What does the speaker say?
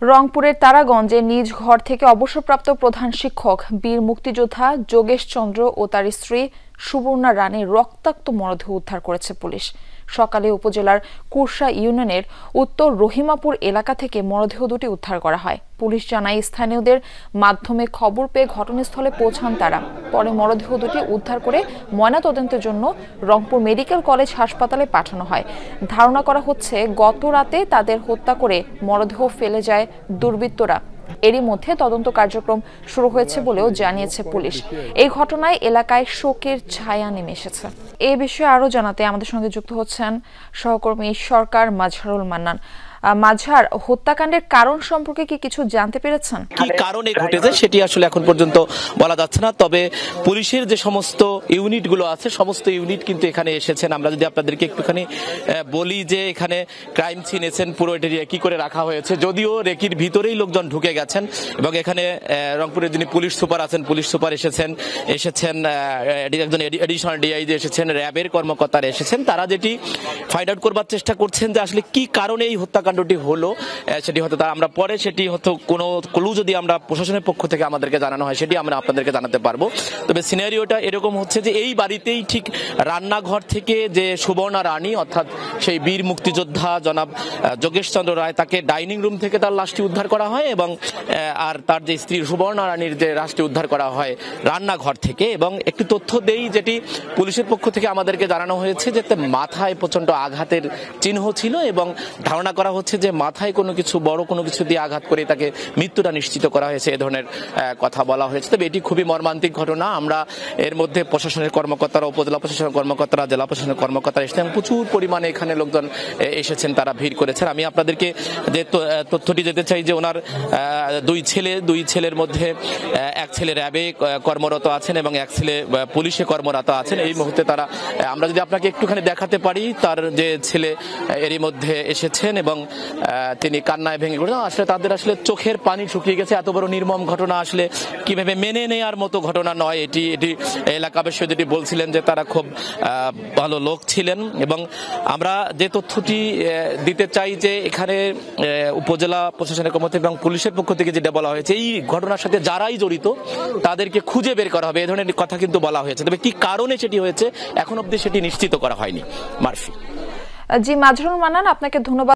রংপুরের তারাগঞ্জে নিজ ঘর থেকে অবসরপ্রাপ্ত প্রধান শিক্ষক বীর মুক্তিযোদ্ধা যোগেশ চন্দ্র ও তার স্ত্রী সুবর্ণা রানীর রক্তাক্ত মরদেহ উদ্ধার করেছে পুলিশ। সকালে উপজেলার কুরসা ইউনিয়নের উত্তর রহিমাপুর এলাকা থেকে মরদেহ দুটি উদ্ধার করা হয়। পুলিশ জানায় স্থানীয়দের মাধ্যমে খবর পেয়ে ঘটনাস্থলে পৌঁছান তারা। পরে মরদেহ দুটি উদ্ধার করে ময়নাতদন্তের জন্য রংপুর মেডিকেল কলেজ হাসপাতালে পাঠানো হয়। ধারণা করা হচ্ছে গত রাতে তাদের হত্যা করে মরদেহ ফেলে যায় দুর্বৃত্তরা। এরই মধ্যে তদন্ত কার্যক্রম শুরু হয়েছে বলেও জানিয়েছে পুলিশ। এই ঘটনায় এলাকায় শোকের ছায়া নেমে এসেছে। এই বিষয়ে আরো জানাতে আমাদের সঙ্গে যুক্ত হচ্ছেন সহকর্মী সরকার মাজহারুল মান্নান। মাজহার, হত্যাকাণ্ডের কারণ সম্পর্কে কি কিছু জানতে পেরেছেন? কি কারণে ঘটেছে সেটি আসলে এখন পর্যন্ত বলা যাচ্ছে না, তবে পুলিশের যে সমস্ত ইউনিটগুলো আছে সমস্ত ইউনিট কিন্তু এখানে এসেছেন। আমরা যদি আপনাদেরকে একটুখানি বলি যে এখানে ক্রাইম সিন এসেন পুরো এটি কি করে রাখা হয়েছে, যদিও রেকির ভিতরেই লোকজন ঢুকে গেছেন এবং এখানে রংপুরের যিনি পুলিশ সুপার আছেন, পুলিশ সুপার এসেছেন একজন এডিশনাল ডিআইজি এসেছেন, র্যাবের কর্মকর্তারা এসেছেন। তারা যেটি ফাইন্ড আউট করবার চেষ্টা করছেন যে আসলে কি কারণে এই হত্যাকাণ্ডটি হলো, সেটি হয়তো আমরা পরে সেটি হয়তো কোনো ক্লু যদি আমরা প্রশাসনের পক্ষ থেকে আমাদেরকে জানানো হয় সেটি আমরা আপনাদেরকে জানাতে পারবো। তবে সিনারিওটা এরকম হচ্ছে যে এই বাড়িতেই ঠিক রান্নাঘর থেকে যে সুবর্ণা রানী অর্থাৎ সেই বীর মুক্তিযোদ্ধা জনাব যোগেশ চন্দ্র রায়, তাকে ডাইনিং রুম থেকে তার লাশটি উদ্ধার করা হয় এবং আর তার যে স্ত্রী সুবর্ণা রানীর যে লাশটি উদ্ধার করা হয় রান্নাঘর থেকে। এবং একটি তথ্য দেই যেটি পুলিশের পক্ষ থেকে আমাদেরকে জানানো হয়েছে যে মাথায় প্রচন্ড আঘাতের চিহ্ন ছিল এবং ধারণা করা হচ্ছে যে মাথায় বড় কোনো কিছু দিয়ে আঘাত করে তাকে মৃত্যুটা নিশ্চিত করা হয়েছে, এ ধরনের কথা বলা হয়েছে। তবে এটি খুবই মর্মান্তিক ঘটনা। আমরা এর মধ্যে প্রশাসনের কর্মকর্তারা, উপজেলা প্রশাসনের কর্মকর্তারা, জেলা প্রশাসনের কর্মকর্তারা এসেছেন, প্রচুর পরিমাণে এখানে লোকজন এসেছেন, তারা ভিড় করেছেন। আমি আপনাদেরকে যে তথ্যটি দিতে চাই যে ওনার দুই ছেলের মধ্যে এক ছেলে র্যাবে কর্মরত আছেন এবং এক ছেলে পুলিশে কর্মরত আছেন। এই মুহূর্তে তারা, আমরা যদি আপনাকে একটুখানি দেখাতে পারি, তার যে ছেলে এরই মধ্যে এসেছেন এবং তিনি কান্নায় ভেঙে পড়েছেন। আসলে তাদের আসলে চোখের পানি শুকিয়ে গেছে। এত বড় নির্মম ঘটনা আসলে কিভাবে মেনে নেওয়ার মতো ঘটনা নয়। এটি এলাকাবাসী যেটি বলছিলেন যে তারা খুব ভালো লোক ছিলেন। এবং আমরা যে তথ্যটি দিতে চাই যে এখানে উপজেলা প্রশাসনের কর্মকর্তা এবং পুলিশের পক্ষ থেকে যেটা বলা হয়েছে, এই ঘটনার সাথে যারাই জড়িত তাদেরকে খুঁজে বের করা হবে, এই ধরনের কথা কিন্তু বলা হয়েছে। তবে কি কারণে সেটি হয়েছে এখন অবধি সেটি নিশ্চিত করা হয়নি। মার্ফি। জি মাজহারুল মান্নান, আপনাকে ধন্যবাদ।